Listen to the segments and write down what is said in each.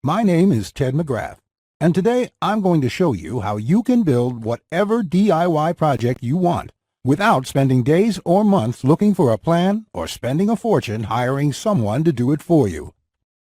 My name is Ted Mcgrath, and today I'm going to show you how you can build whatever DIY project you want without spending days or months looking for a plan or spending a fortune hiring someone to do it for you.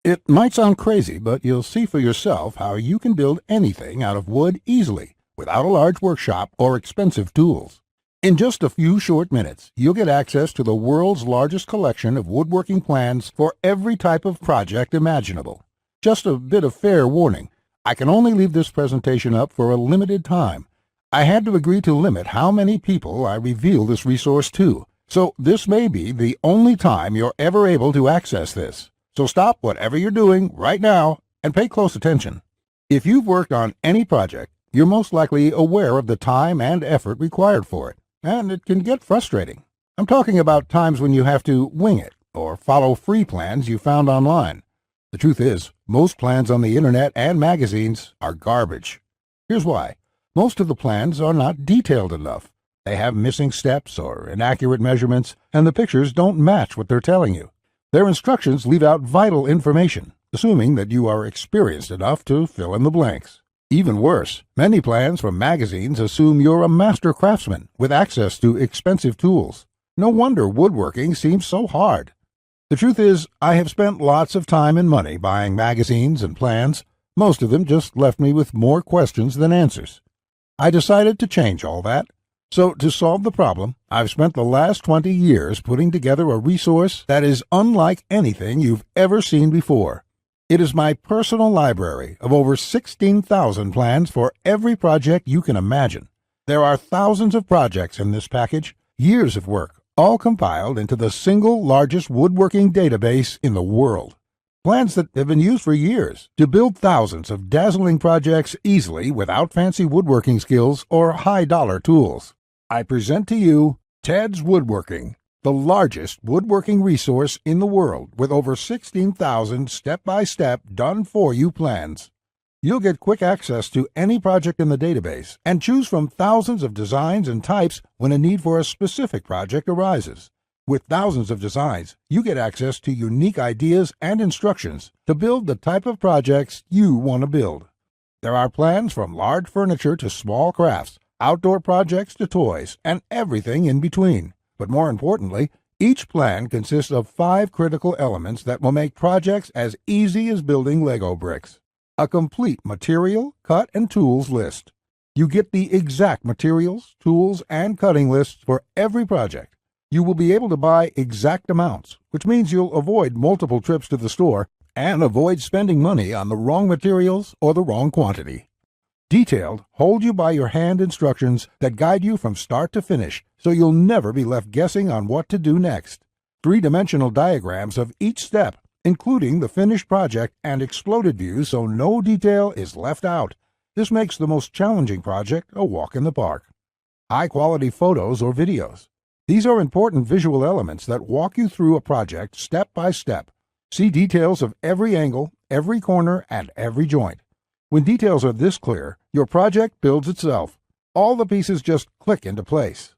It might sound crazy, but you'll see for yourself how you can build anything out of wood easily without a large workshop or expensive tools. In just a few short minutes, you'll get access to the world's largest collection of woodworking plans for every type of project imaginable. Just a bit of fair warning, I can only leave this presentation up for a limited time. I had to agree to limit how many people I reveal this resource to, so this may be the only time you're ever able to access this. So stop whatever you're doing right now and pay close attention. If you've worked on any project, you're most likely aware of the time and effort required for it, and it can get frustrating. I'm talking about times when you have to wing it or follow free plans you found online. The truth is, most plans on the internet and magazines are garbage. Here's why. Most of the plans are not detailed enough. They have missing steps or inaccurate measurements, and the pictures don't match what they're telling you. Their instructions leave out vital information, assuming that you are experienced enough to fill in the blanks. Even worse, many plans from magazines assume you're a master craftsman with access to expensive tools. No wonder woodworking seems so hard. The truth is, I have spent lots of time and money buying magazines and plans. Most of them just left me with more questions than answers. I decided to change all that. So to solve the problem, I've spent the last 20 years putting together a resource that is unlike anything you've ever seen before. It is my personal library of over 16,000 plans for every project you can imagine. There are thousands of projects in this package, years of work, all compiled into the single largest woodworking database in the world. Plans that have been used for years to build thousands of dazzling projects easily without fancy woodworking skills or high-dollar tools. I present to you Teds Woodworking, the largest woodworking resource in the world with over 16,000 step-by-step done-for-you plans. You'll get quick access to any project in the database and choose from thousands of designs and types when a need for a specific project arises. With thousands of designs, you get access to unique ideas and instructions to build the type of projects you want to build. There are plans from large furniture to small crafts, outdoor projects to toys, and everything in between. But more importantly, each plan consists of 5 critical elements that will make projects as easy as building Lego bricks. A complete material, cut, and tools list. You get the exact materials, tools, and cutting lists for every project. You will be able to buy exact amounts, which means you'll avoid multiple trips to the store and avoid spending money on the wrong materials or the wrong quantity. Detailed, hold-you-by-your-hand instructions that guide you from start to finish, so you'll never be left guessing on what to do next. 3-dimensional diagrams of each step, including the finished project and exploded views so no detail is left out. This makes the most challenging project a walk in the park. High-quality photos or videos. These are important visual elements that walk you through a project step by step. See details of every angle, every corner, and every joint. When details are this clear, your project builds itself. All the pieces just click into place.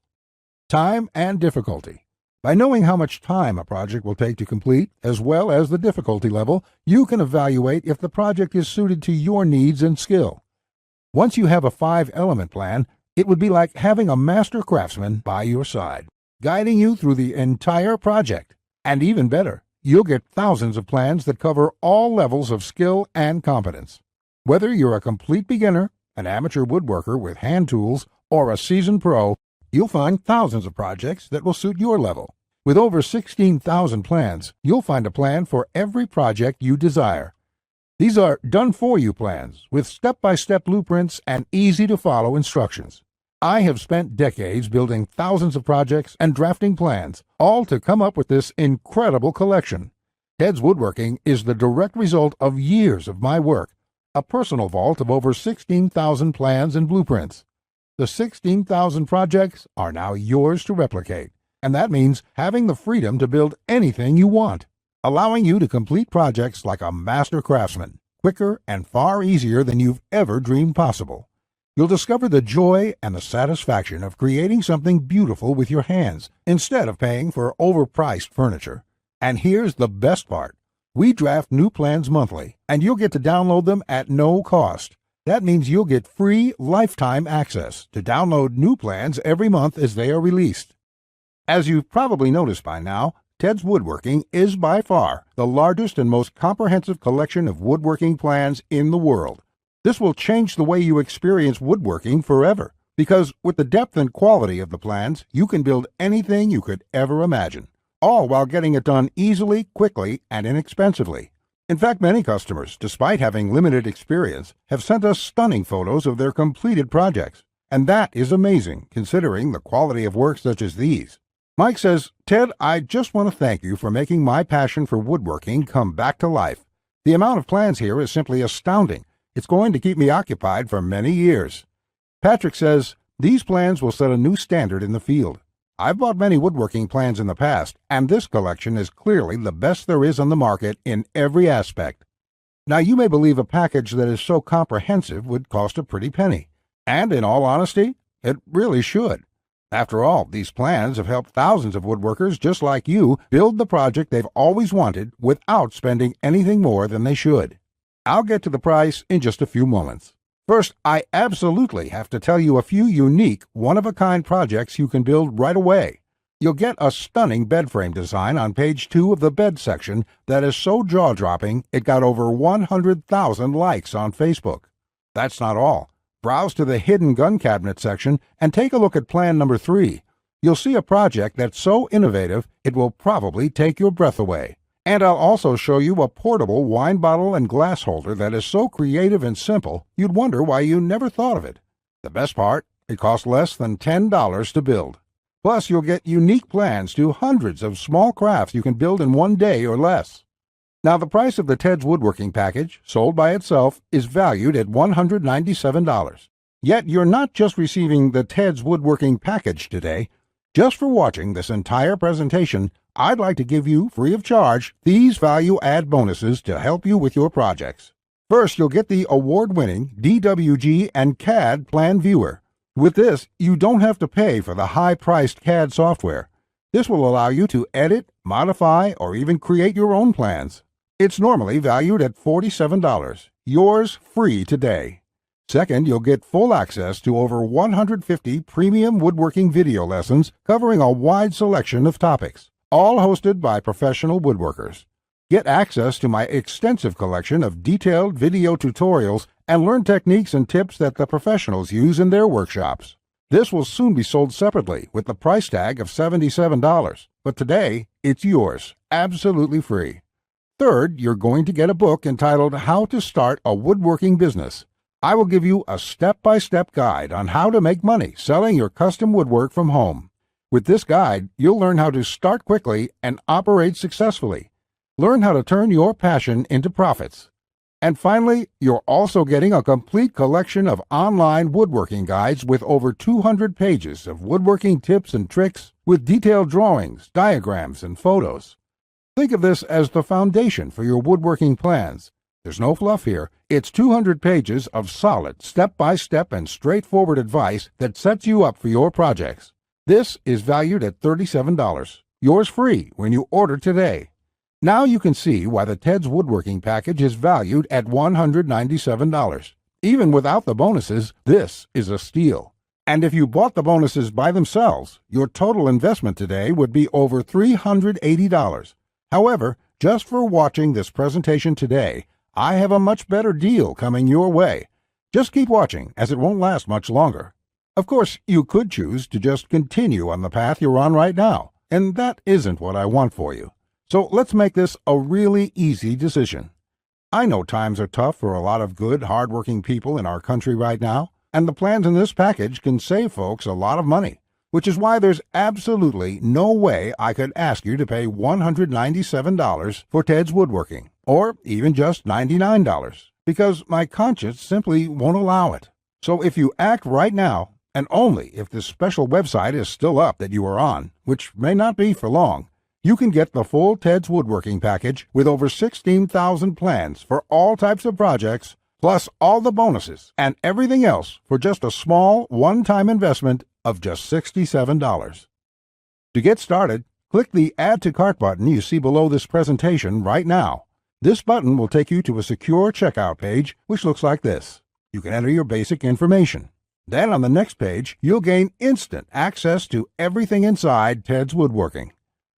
Time and difficulty. By knowing how much time a project will take to complete, as well as the difficulty level, you can evaluate if the project is suited to your needs and skill. Once you have a 5-element plan, it would be like having a master craftsman by your side, guiding you through the entire project. And even better, you'll get thousands of plans that cover all levels of skill and competence. Whether you're a complete beginner, an amateur woodworker with hand tools, or a seasoned pro, you'll find thousands of projects that will suit your level. With over 16,000 plans, you'll find a plan for every project you desire. These are done-for-you plans with step-by-step blueprints and easy-to-follow instructions. I have spent decades building thousands of projects and drafting plans, all to come up with this incredible collection. Teds Woodworking is the direct result of years of my work, a personal vault of over 16,000 plans and blueprints. The 16,000 projects are now yours to replicate, and that means having the freedom to build anything you want, allowing you to complete projects like a master craftsman, quicker and far easier than you've ever dreamed possible. You'll discover the joy and the satisfaction of creating something beautiful with your hands instead of paying for overpriced furniture. And here's the best part. We draft new plans monthly, and you'll get to download them at no cost. That means you'll get free lifetime access to download new plans every month as they are released. As you've probably noticed by now, Teds Woodworking is by far the largest and most comprehensive collection of woodworking plans in the world. This will change the way you experience woodworking forever, because with the depth and quality of the plans, you can build anything you could ever imagine, all while getting it done easily, quickly, and inexpensively. In fact, many customers, despite having limited experience, have sent us stunning photos of their completed projects. And that is amazing, considering the quality of work such as these. Mike says, "Ted, I just want to thank you for making my passion for woodworking come back to life. The amount of plans here is simply astounding. It's going to keep me occupied for many years." Patrick says, "These plans will set a new standard in the field. I've bought many woodworking plans in the past, and this collection is clearly the best there is on the market in every aspect." Now, you may believe a package that is so comprehensive would cost a pretty penny. And in all honesty, it really should. After all, these plans have helped thousands of woodworkers just like you build the project they've always wanted without spending anything more than they should. I'll get to the price in just a few moments. First, I absolutely have to tell you a few unique, one-of-a-kind projects you can build right away. You'll get a stunning bed frame design on page 2 of the bed section that is so jaw-dropping it got over 100,000 likes on Facebook. That's not all. Browse to the hidden gun cabinet section and take a look at plan number 3. You'll see a project that's so innovative it will probably take your breath away. And I'll also show you a portable wine bottle and glass holder that is so creative and simple you'd wonder why you never thought of it. The best part, it costs less than $10 to build. Plus, you'll get unique plans to hundreds of small crafts you can build in one day or less. Now, the price of the Teds Woodworking package, sold by itself, is valued at $197. Yet you're not just receiving the Teds Woodworking package today. Just for watching this entire presentation, I'd like to give you, free of charge, these value-add bonuses to help you with your projects. First, you'll get the award-winning DWG and CAD Plan Viewer. With this, you don't have to pay for the high-priced CAD software. This will allow you to edit, modify, or even create your own plans. It's normally valued at $47. Yours free today. Second, you'll get full access to over 150 premium woodworking video lessons covering a wide selection of topics, all hosted by professional woodworkers. Get access to my extensive collection of detailed video tutorials and learn techniques and tips that the professionals use in their workshops. This will soon be sold separately with the price tag of $77, but today it's yours, absolutely free. Third, you're going to get a book entitled How to Start a Woodworking Business. I will give you a step-by-step guide on how to make money selling your custom woodwork from home. With this guide, you'll learn how to start quickly and operate successfully. Learn how to turn your passion into profits. And finally, you're also getting a complete collection of online woodworking guides with over 200 pages of woodworking tips and tricks with detailed drawings, diagrams, and photos. Think of this as the foundation for your woodworking plans. There's no fluff here. It's 200 pages of solid, step-by-step and straightforward advice that sets you up for your projects. This is valued at $37. Yours free when you order today. Now you can see why the Teds Woodworking package is valued at $197. Even without the bonuses, this is a steal. And if you bought the bonuses by themselves, your total investment today would be over $380. However, just for watching this presentation today, I have a much better deal coming your way. Just keep watching, as it won't last much longer. Of course, you could choose to just continue on the path you're on right now, and that isn't what I want for you. So let's make this a really easy decision. I know times are tough for a lot of good, hard-working people in our country right now, and the plans in this package can save folks a lot of money, which is why there's absolutely no way I could ask you to pay $197 for Teds Woodworking, or even just $99, because my conscience simply won't allow it. So if you act right now, and only if this special website is still up that you are on, which may not be for long, you can get the full Teds Woodworking package with over 16,000 plans for all types of projects, plus all the bonuses and everything else for just a small one-time investment of just $67. To get started, click the Add to Cart button you see below this presentation right now. This button will take you to a secure checkout page, which looks like this. You can enter your basic information. Then on the next page, you'll gain instant access to everything inside Teds Woodworking.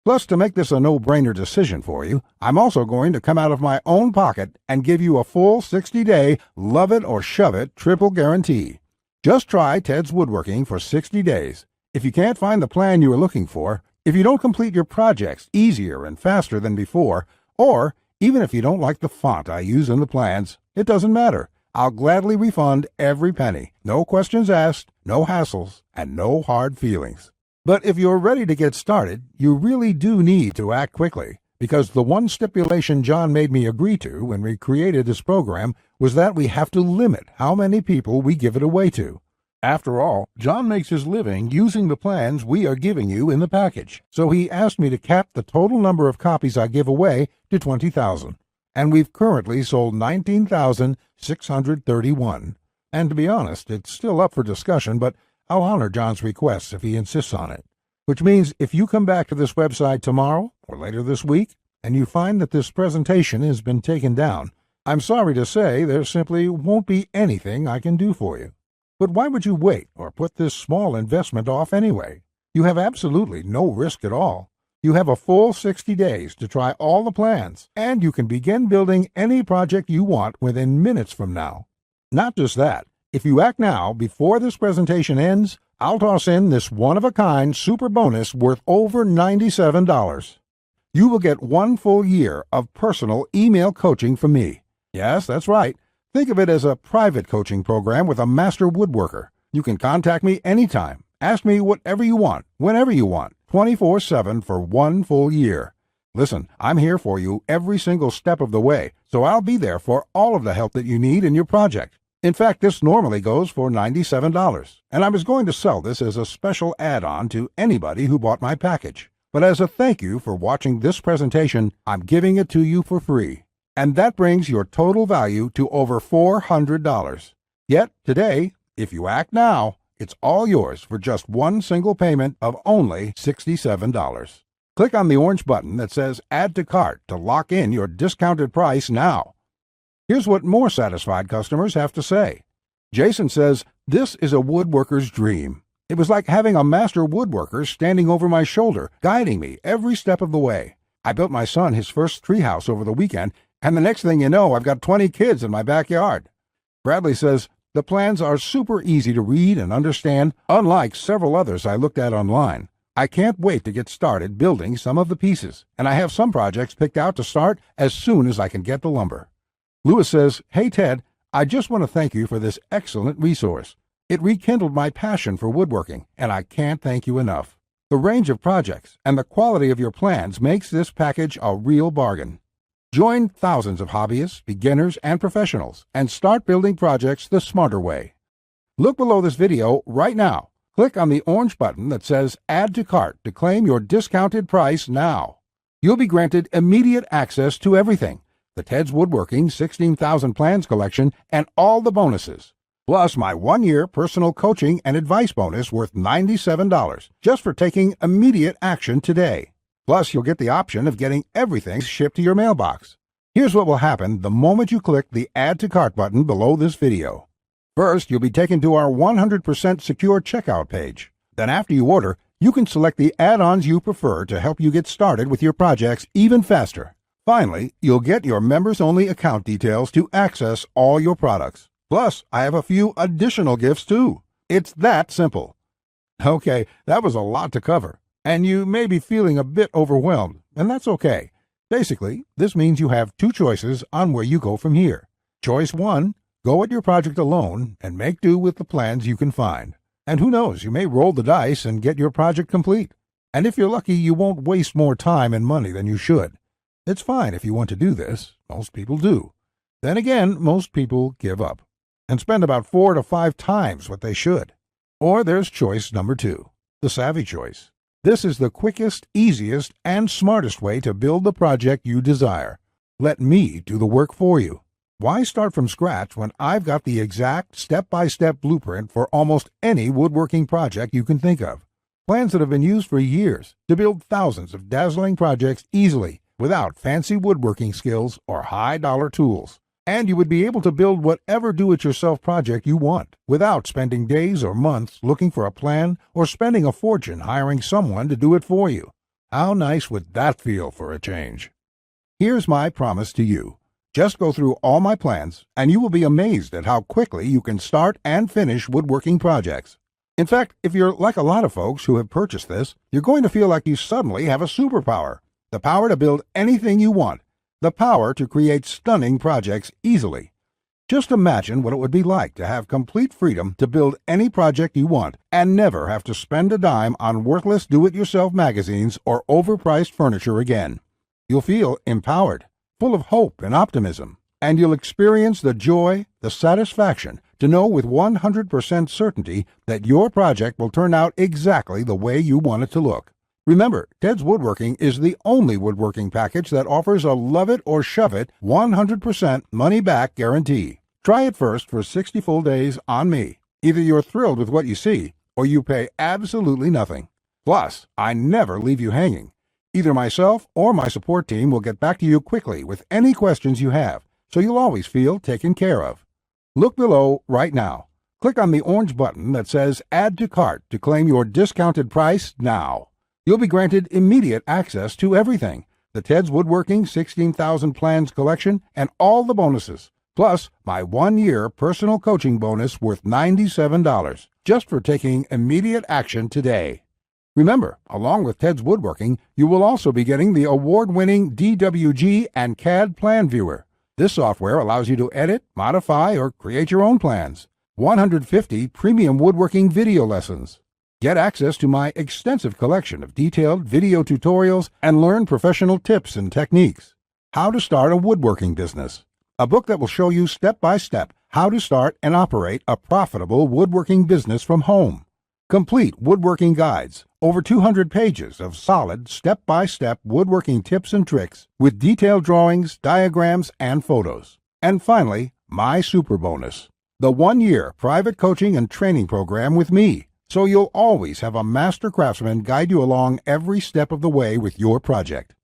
Plus, to make this a no-brainer decision for you, I'm also going to come out of my own pocket and give you a full 60-day love-it-or-shove-it triple guarantee. Just try Teds Woodworking for 60 days. If you can't find the plan you are looking for, if you don't complete your projects easier and faster than before, or even if you don't like the font I use in the plans, it doesn't matter. I'll gladly refund every penny. No questions asked, no hassles, and no hard feelings. But if you're ready to get started, you really do need to act quickly, because the one stipulation John made me agree to when we created this program was that we have to limit how many people we give it away to. After all, John makes his living using the plans we are giving you in the package, so he asked me to cap the total number of copies I give away to 20,000. And we've currently sold 19,631. And to be honest, it's still up for discussion, but I'll honor John's request if he insists on it. Which means if you come back to this website tomorrow or later this week, and you find that this presentation has been taken down, I'm sorry to say there simply won't be anything I can do for you. But why would you wait or put this small investment off anyway? You have absolutely no risk at all. You have a full 60 days to try all the plans, and you can begin building any project you want within minutes from now. Not just that, if you act now before this presentation ends, I'll toss in this one-of-a-kind super bonus worth over $97. You will get 1 full year of personal email coaching from me. Yes, that's right. Think of it as a private coaching program with a master woodworker. You can contact me anytime. Ask me whatever you want, whenever you want, 24/7 for 1 full year. Listen, I'm here for you every single step of the way, so I'll be there for all of the help that you need in your project. In fact, this normally goes for $97, and I was going to sell this as a special add-on to anybody who bought my package. But as a thank you for watching this presentation, I'm giving it to you for free. And that brings your total value to over $400. Yet, today, if you act now, it's all yours for just one single payment of only $67. Click on the orange button that says Add to Cart to lock in your discounted price now. Here's what more satisfied customers have to say. Jason says, "This is a woodworker's dream. It was like having a master woodworker standing over my shoulder, guiding me every step of the way. I built my son his first treehouse over the weekend, and the next thing you know, I've got 20 kids in my backyard." Bradley says, "The plans are super easy to read and understand, unlike several others I looked at online. I can't wait to get started building some of the pieces, and I have some projects picked out to start as soon as I can get the lumber." Lewis says, "Hey Ted, I just want to thank you for this excellent resource. It rekindled my passion for woodworking, and I can't thank you enough. The range of projects and the quality of your plans makes this package a real bargain. Join thousands of hobbyists, beginners, and professionals, and start building projects the smarter way. Look below this video right now. Click on the orange button that says Add to Cart to claim your discounted price now. You'll be granted immediate access to everything, the Teds Woodworking 16,000 Plans collection, and all the bonuses. Plus my 1-year personal coaching and advice bonus worth $97 just for taking immediate action today. Plus, you'll get the option of getting everything shipped to your mailbox. Here's what will happen the moment you click the Add to Cart button below this video. First, you'll be taken to our 100% secure checkout page. Then after you order, you can select the add-ons you prefer to help you get started with your projects even faster. Finally, you'll get your members-only account details to access all your products. Plus, I have a few additional gifts too. It's that simple. Okay, that was a lot to cover, and you may be feeling a bit overwhelmed, and that's okay. Basically, this means you have 2 choices on where you go from here. Choice 1, go at your project alone and make do with the plans you can find. And who knows, you may roll the dice and get your project complete. And if you're lucky, you won't waste more time and money than you should. It's fine if you want to do this. Most people do. Then again, most people give up and spend about 4 to 5 times what they should. Or there's choice number 2, the savvy choice. This is the quickest, easiest, and smartest way to build the project you desire. Let me do the work for you. Why start from scratch when I've got the exact step-by-step blueprint for almost any woodworking project you can think of? Plans that have been used for years to build thousands of dazzling projects easily, without fancy woodworking skills or high-dollar tools. And you would be able to build whatever do-it-yourself project you want without spending days or months looking for a plan or spending a fortune hiring someone to do it for you. How nice would that feel for a change? Here's my promise to you. Just go through all my plans, and you will be amazed at how quickly you can start and finish woodworking projects. In fact, if you're like a lot of folks who have purchased this, you're going to feel like you suddenly have a superpower. The power to build anything you want. The power to create stunning projects easily. Just imagine what it would be like to have complete freedom to build any project you want and never have to spend a dime on worthless do-it-yourself magazines or overpriced furniture again. You'll feel empowered, full of hope and optimism, and you'll experience the joy, the satisfaction to know with 100% certainty that your project will turn out exactly the way you want it to look. Remember, Teds Woodworking is the only woodworking package that offers a love it or shove it 100% money-back guarantee. Try it first for 60 full days on me. Either you're thrilled with what you see, or you pay absolutely nothing. Plus, I never leave you hanging. Either myself or my support team will get back to you quickly with any questions you have, so you'll always feel taken care of. Look below right now. Click on the orange button that says Add to Cart to claim your discounted price now. You'll be granted immediate access to everything, the Teds Woodworking 16,000 Plans collection and all the bonuses, plus my 1-year personal coaching bonus worth $97, just for taking immediate action today. Remember, along with Teds Woodworking, you will also be getting the award-winning DWG and CAD Plan Viewer. This software allows you to edit, modify, or create your own plans. 150 premium woodworking video lessons. Get access to my extensive collection of detailed video tutorials and learn professional tips and techniques. How to Start a Woodworking Business. A book that will show you step-by-step how to start and operate a profitable woodworking business from home. Complete woodworking guides, over 200 pages of solid step-by-step woodworking tips and tricks with detailed drawings, diagrams, and photos. And finally, my super bonus, the 1-year private coaching and training program with me, so you'll always have a master craftsman guide you along every step of the way with your project.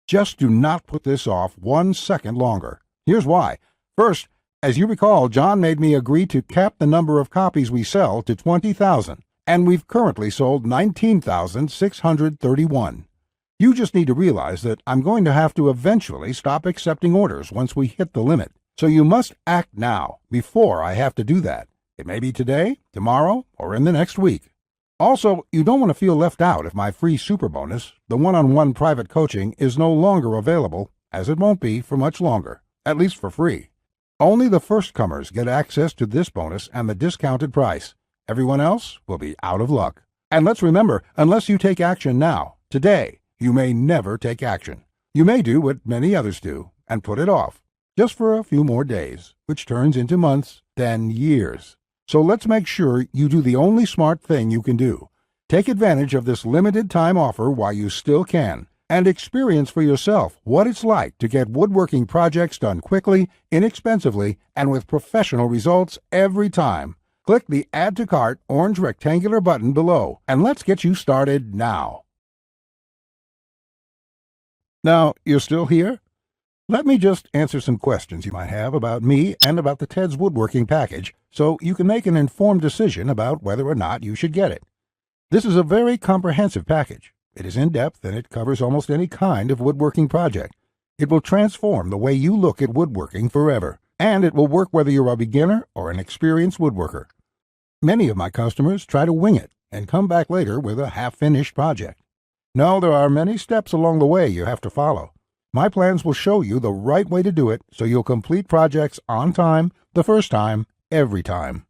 Just do not put this off 1 second longer. Here's why. First, as you recall, John made me agree to cap the number of copies we sell to 20,000. And we've currently sold 19,631. You just need to realize that I'm going to have to eventually stop accepting orders once we hit the limit. So you must act now, before I have to do that. It may be today, tomorrow, or in the next week. Also, you don't want to feel left out if my free super bonus, the one-on-one private coaching, is no longer available, as it won't be for much longer, at least for free. Only the first comers get access to this bonus and the discounted price. Everyone else will be out of luck. And let's remember, unless you take action now, today, you may never take action. You may do what many others do and put it off, just for a few more days, which turns into months, then years. So let's make sure you do the only smart thing you can do. Take advantage of this limited time offer while you still can, and experience for yourself what it's like to get woodworking projects done quickly, inexpensively, and with professional results every time. Click the Add to Cart orange rectangular button below, and let's get you started now. Now, you're still here? Let me just answer some questions you might have about me and about the Teds Woodworking package, so you can make an informed decision about whether or not you should get it. This is a very comprehensive package. It is in-depth and it covers almost any kind of woodworking project. It will transform the way you look at woodworking forever, and it will work whether you're a beginner or an experienced woodworker. Many of my customers try to wing it and come back later with a half-finished project. No, there are many steps along the way you have to follow. My plans will show you the right way to do it so you'll complete projects on time, the first time, every time.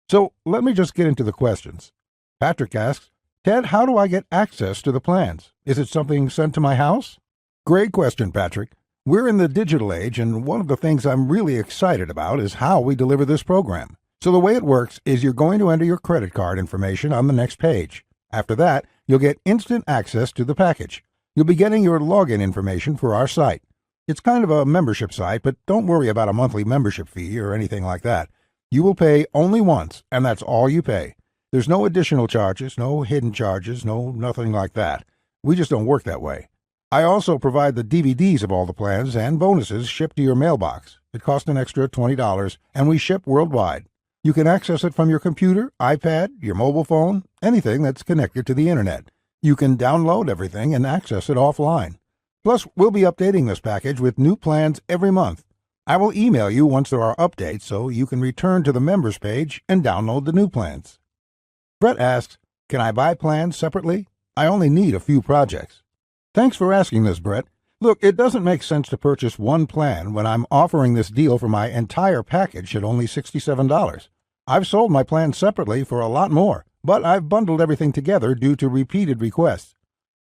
So let me just get into the questions. Patrick asks, Ted, how do I get access to the plans? Is it something sent to my house? Great question, Patrick. We're in the digital age, and one of the things I'm really excited about is how we deliver this program. So the way it works is you're going to enter your credit card information on the next page. After that, you'll get instant access to the package. You'll be getting your login information for our site. It's kind of a membership site, but don't worry about a monthly membership fee or anything like that. You will pay only once, and that's all you pay. There's no additional charges, no hidden charges, no nothing like that. We just don't work that way. I also provide the DVDs of all the plans and bonuses shipped to your mailbox. It costs an extra $20, and we ship worldwide. You can access it from your computer, iPad, your mobile phone, anything that's connected to the internet. You can download everything and access it offline. Plus, we'll be updating this package with new plans every month. I will email you once there are updates so you can return to the members page and download the new plans. Brett asks, can I buy plans separately? I only need a few projects. Thanks for asking this, Brett. Look, it doesn't make sense to purchase one plan when I'm offering this deal for my entire package at only $67. I've sold my plans separately for a lot more, but I've bundled everything together due to repeated requests.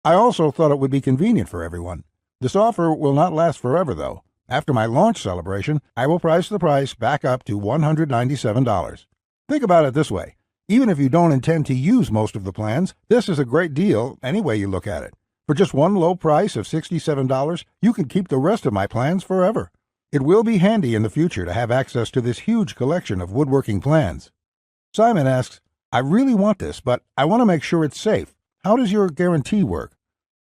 I also thought it would be convenient for everyone. This offer will not last forever, though. After my launch celebration, I will price the price back up to $197. Think about it this way. Even if you don't intend to use most of the plans, this is a great deal any way you look at it. For just one low price of $67, you can keep the rest of my plans forever. It will be handy in the future to have access to this huge collection of woodworking plans. Simon asks, I really want this, but I want to make sure it's safe. How does your guarantee work?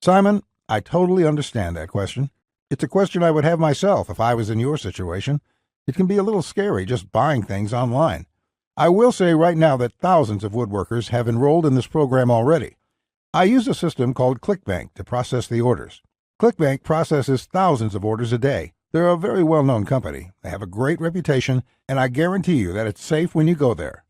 Simon, I totally understand that question. It's a question I would have myself if I was in your situation. It can be a little scary just buying things online. I will say right now that thousands of woodworkers have enrolled in this program already. I use a system called ClickBank to process the orders. ClickBank processes thousands of orders a day. They're a very well-known company. They have a great reputation, and I guarantee you that it's safe when you go there.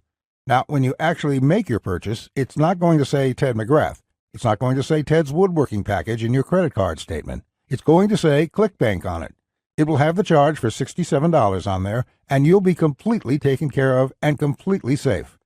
Now, when you actually make your purchase, it's not going to say Ted Mcgrath. It's not going to say Ted's Woodworking package in your credit card statement. It's going to say ClickBank on it. It will have the charge for $67 on there, and you'll be completely taken care of and completely safe.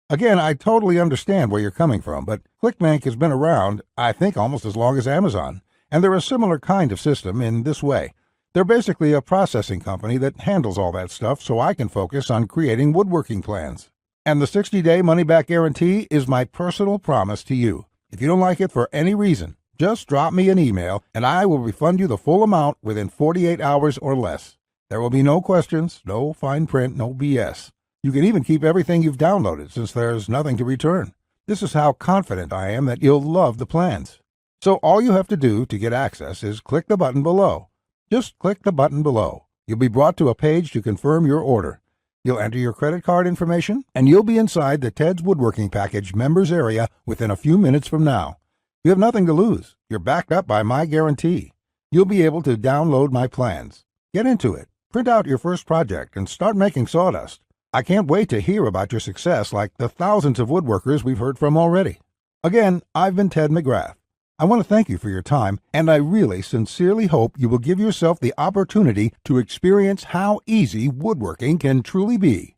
Again, I totally understand where you're coming from, but ClickBank has been around, I think, almost as long as Amazon, and they're a similar kind of system in this way. They're basically a processing company that handles all that stuff so I can focus on creating woodworking plans. And the 60-day money-back guarantee is my personal promise to you. If you don't like it for any reason, just drop me an email and I will refund you the full amount within 48 hours or less. There will be no questions, no fine print, no BS. You can even keep everything you've downloaded since there's nothing to return. This is how confident I am that you'll love the plans. So all you have to do to get access is click the button below. Just click the button below. You'll be brought to a page to confirm your order. You'll enter your credit card information, and you'll be inside the Ted's Woodworking Package members area within a few minutes from now. You have nothing to lose. You're backed up by my guarantee. You'll be able to download my plans. Get into it. Print out your first project and start making sawdust. I can't wait to hear about your success like the thousands of woodworkers we've heard from already. Again, I've been Ted Mcgrath. I want to thank you for your time, and I really sincerely hope you will give yourself the opportunity to experience how easy woodworking can truly be.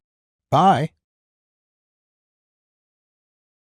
Bye.